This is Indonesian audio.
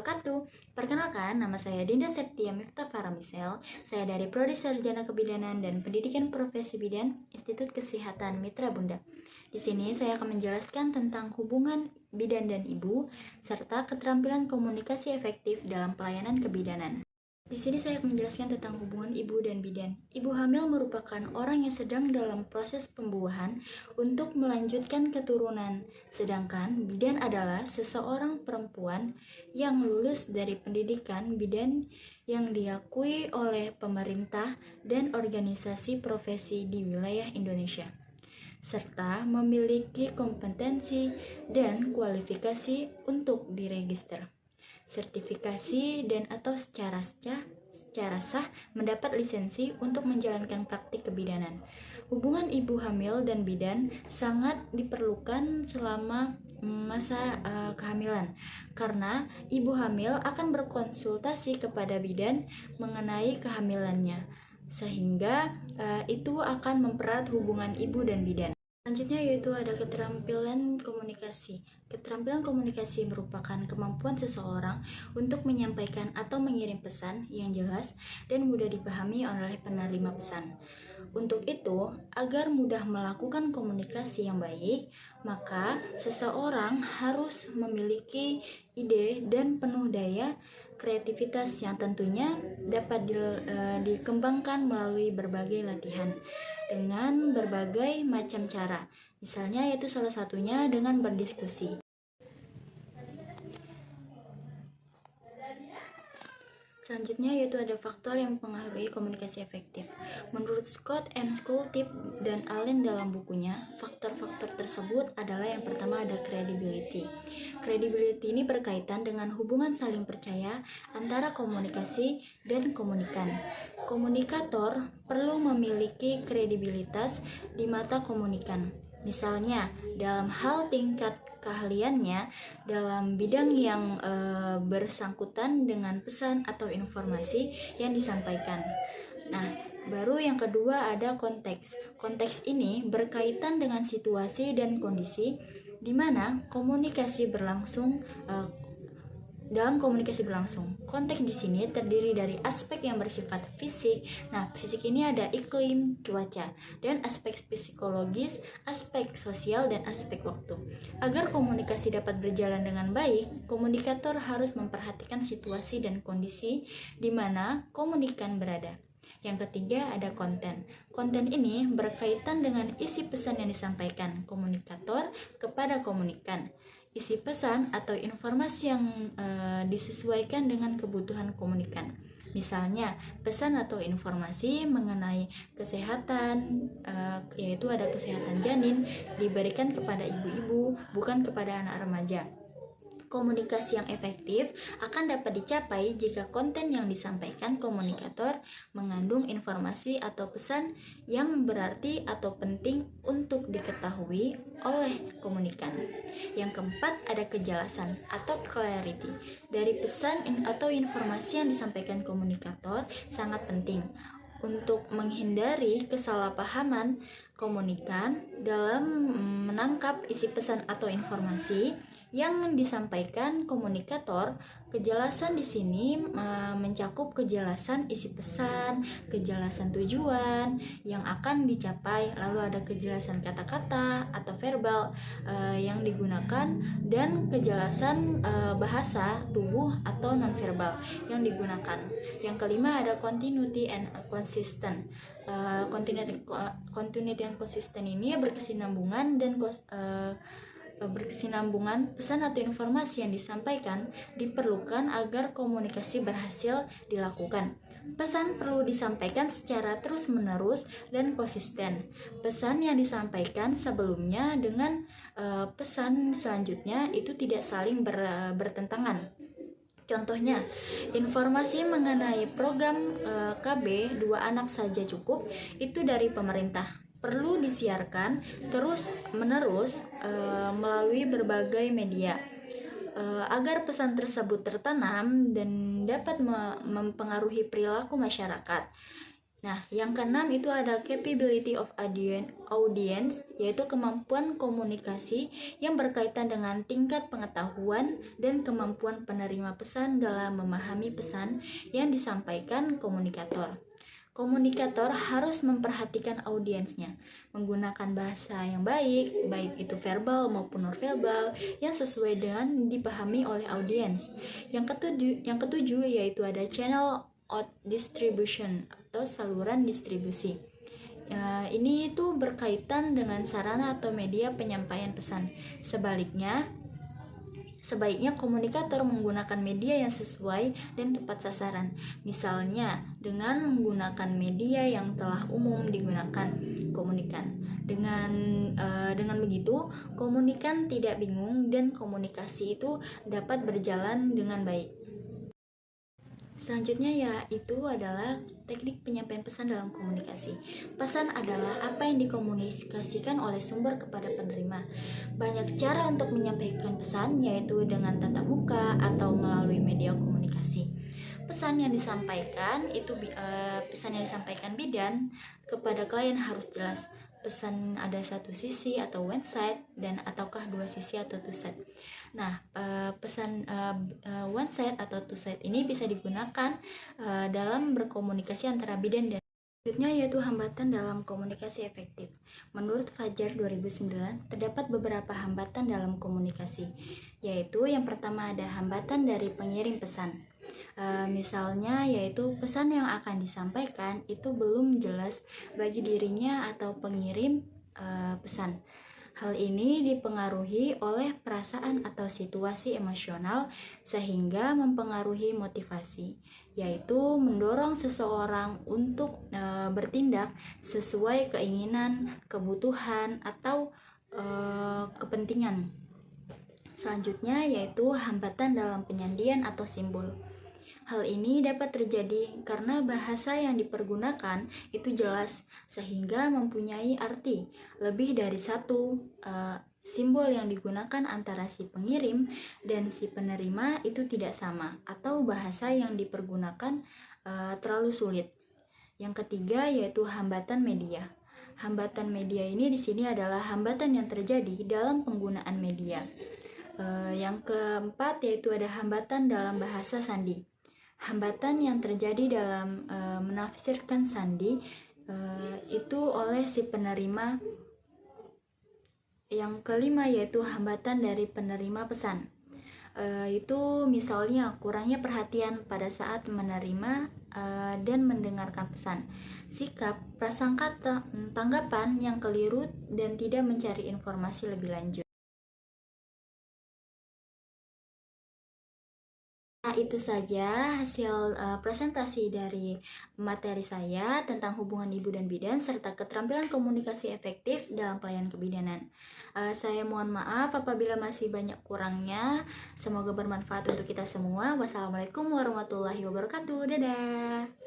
wabarakatuh. Perkenalkan, nama saya Dinda Septia Miftah Faramisel. Saya dari Prodi Sarjana Kebidanan dan Pendidikan Profesi Bidan, Institut Kesehatan Mitra Bunda. Di sini saya akan menjelaskan tentang hubungan bidan dan ibu, serta keterampilan komunikasi efektif dalam pelayanan kebidanan. Di sini saya akan menjelaskan tentang hubungan ibu dan bidan. Ibu hamil merupakan orang yang sedang dalam proses pembuahan untuk melanjutkan keturunan, sedangkan bidan adalah seseorang perempuan yang lulus dari pendidikan bidan yang diakui oleh pemerintah dan organisasi profesi di wilayah Indonesia, serta memiliki kompetensi dan kualifikasi untuk diregister, sertifikasi, dan atau secara sah mendapat lisensi untuk menjalankan praktik kebidanan. Hubungan ibu hamil dan bidan sangat diperlukan selama masa kehamilan, karena ibu hamil akan berkonsultasi kepada bidan mengenai kehamilannya, sehingga itu akan mempererat hubungan ibu dan bidan. Selanjutnya yaitu ada keterampilan komunikasi. Keterampilan komunikasi merupakan kemampuan seseorang untuk menyampaikan atau mengirim pesan yang jelas dan mudah dipahami oleh penerima pesan. Untuk itu, agar mudah melakukan komunikasi yang baik, maka seseorang harus memiliki ide dan penuh daya kreativitas yang tentunya dapat dikembangkan melalui berbagai latihan dengan berbagai macam cara. Misalnya yaitu salah satunya dengan berdiskusi. Selanjutnya yaitu ada faktor yang mempengaruhi komunikasi efektif. Menurut Scott M. Skoltip dan Allen dalam bukunya, faktor-faktor tersebut adalah yang pertama ada credibility. Credibility ini berkaitan dengan hubungan saling percaya antara komunikasi dan komunikan. Komunikator perlu memiliki kredibilitas di mata komunikan. Misalnya, dalam hal tingkat keahliannya dalam bidang yang bersangkutan dengan pesan atau informasi yang disampaikan. Nah, baru yang kedua ada konteks. Konteks ini berkaitan dengan situasi dan kondisi di mana komunikasi berlangsung. Dalam komunikasi berlangsung, konteks di sini terdiri dari aspek yang bersifat fisik. Nah, fisik ini ada iklim, cuaca, dan aspek psikologis, aspek sosial, dan aspek waktu. Agar komunikasi dapat berjalan dengan baik, komunikator harus memperhatikan situasi dan kondisi di mana komunikan berada. Yang ketiga ada konten. Konten ini berkaitan dengan isi pesan yang disampaikan komunikator kepada komunikan. Isi pesan atau informasi yang disesuaikan dengan kebutuhan komunikan. Misalnya, pesan atau informasi mengenai kesehatan, yaitu ada kesehatan janin, diberikan kepada ibu-ibu, bukan kepada anak remaja. Komunikasi yang efektif akan dapat dicapai jika konten yang disampaikan komunikator mengandung informasi atau pesan yang berarti atau penting untuk diketahui oleh komunikan. Yang keempat ada kejelasan atau clarity. Dari pesan atau informasi yang disampaikan komunikator sangat penting untuk menghindari kesalahpahaman komunikan dalam menangkap isi pesan atau informasi yang disampaikan komunikator. Kejelasan di sini mencakup kejelasan isi pesan, kejelasan tujuan yang akan dicapai, lalu ada kejelasan kata-kata atau verbal yang digunakan, dan kejelasan bahasa tubuh atau nonverbal yang digunakan. Yang kelima ada continuity and consistent. Continuity and consistent ini berkesinambungan dan berkesinambungan pesan atau informasi yang disampaikan diperlukan agar komunikasi berhasil dilakukan. Pesan perlu disampaikan secara terus-menerus dan konsisten. Pesan yang disampaikan sebelumnya dengan pesan selanjutnya itu tidak saling bertentangan. Contohnya, informasi mengenai program KB 2 anak saja cukup itu dari pemerintah perlu disiarkan terus-menerus melalui berbagai media agar pesan tersebut tertanam dan dapat mempengaruhi perilaku masyarakat. Nah, yang keenam itu ada capability of audience, yaitu kemampuan komunikasi yang berkaitan dengan tingkat pengetahuan dan kemampuan penerima pesan dalam memahami pesan yang disampaikan komunikator. Komunikator harus memperhatikan audiensnya, menggunakan bahasa yang baik, baik itu verbal maupun nonverbal, yang sesuai dengan dipahami oleh audiens. Yang ketujuh yaitu ada channel of distribution atau saluran distribusi. Ini itu berkaitan dengan sarana atau media penyampaian pesan. Sebaiknya komunikator menggunakan media yang sesuai dan tepat sasaran. Misalnya, dengan menggunakan media yang telah umum digunakan komunikan. Dengan begitu, komunikan tidak bingung dan komunikasi itu dapat berjalan dengan baik. Selanjutnya yaitu adalah teknik penyampaian pesan dalam komunikasi. Pesan adalah apa yang dikomunikasikan oleh sumber kepada penerima. Banyak cara untuk menyampaikan pesan, yaitu dengan tatap muka atau melalui media komunikasi. Pesan yang disampaikan bidan kepada klien harus jelas. Pesan ada satu sisi atau one side dan ataukah dua sisi atau two side. Nah, pesan one side atau two side ini bisa digunakan dalam berkomunikasi antara bidan dan selanjutnya yaitu hambatan dalam komunikasi efektif. Menurut Fajar 2009, terdapat beberapa hambatan dalam komunikasi, yaitu yang pertama ada hambatan dari pengirim pesan. Misalnya yaitu pesan yang akan disampaikan itu belum jelas bagi dirinya atau pengirim pesan. Hal ini dipengaruhi oleh perasaan atau situasi emosional sehingga mempengaruhi motivasi, yaitu mendorong seseorang untuk bertindak sesuai keinginan, kebutuhan, atau kepentingan. Selanjutnya yaitu hambatan dalam penyandian atau simbol. Hal ini dapat terjadi karena bahasa yang dipergunakan itu jelas sehingga mempunyai arti. Lebih dari satu simbol yang digunakan antara si pengirim dan si penerima itu tidak sama, atau bahasa yang dipergunakan terlalu sulit. Yang ketiga yaitu hambatan media. Hambatan media ini di sini adalah hambatan yang terjadi dalam penggunaan media. Yang keempat yaitu ada hambatan dalam bahasa sandi. Hambatan yang terjadi dalam menafsirkan sandi itu oleh si penerima. Yang kelima yaitu hambatan dari penerima pesan. Itu misalnya kurangnya perhatian pada saat menerima dan mendengarkan pesan, sikap, prasangka, tanggapan yang keliru dan tidak mencari informasi lebih lanjut. Nah, itu saja hasil presentasi dari materi saya tentang hubungan ibu dan bidan serta keterampilan komunikasi efektif dalam pelayanan kebidanan. Saya mohon maaf apabila masih banyak kurangnya. Semoga bermanfaat untuk kita semua. Wassalamualaikum warahmatullahi wabarakatuh. Dadah.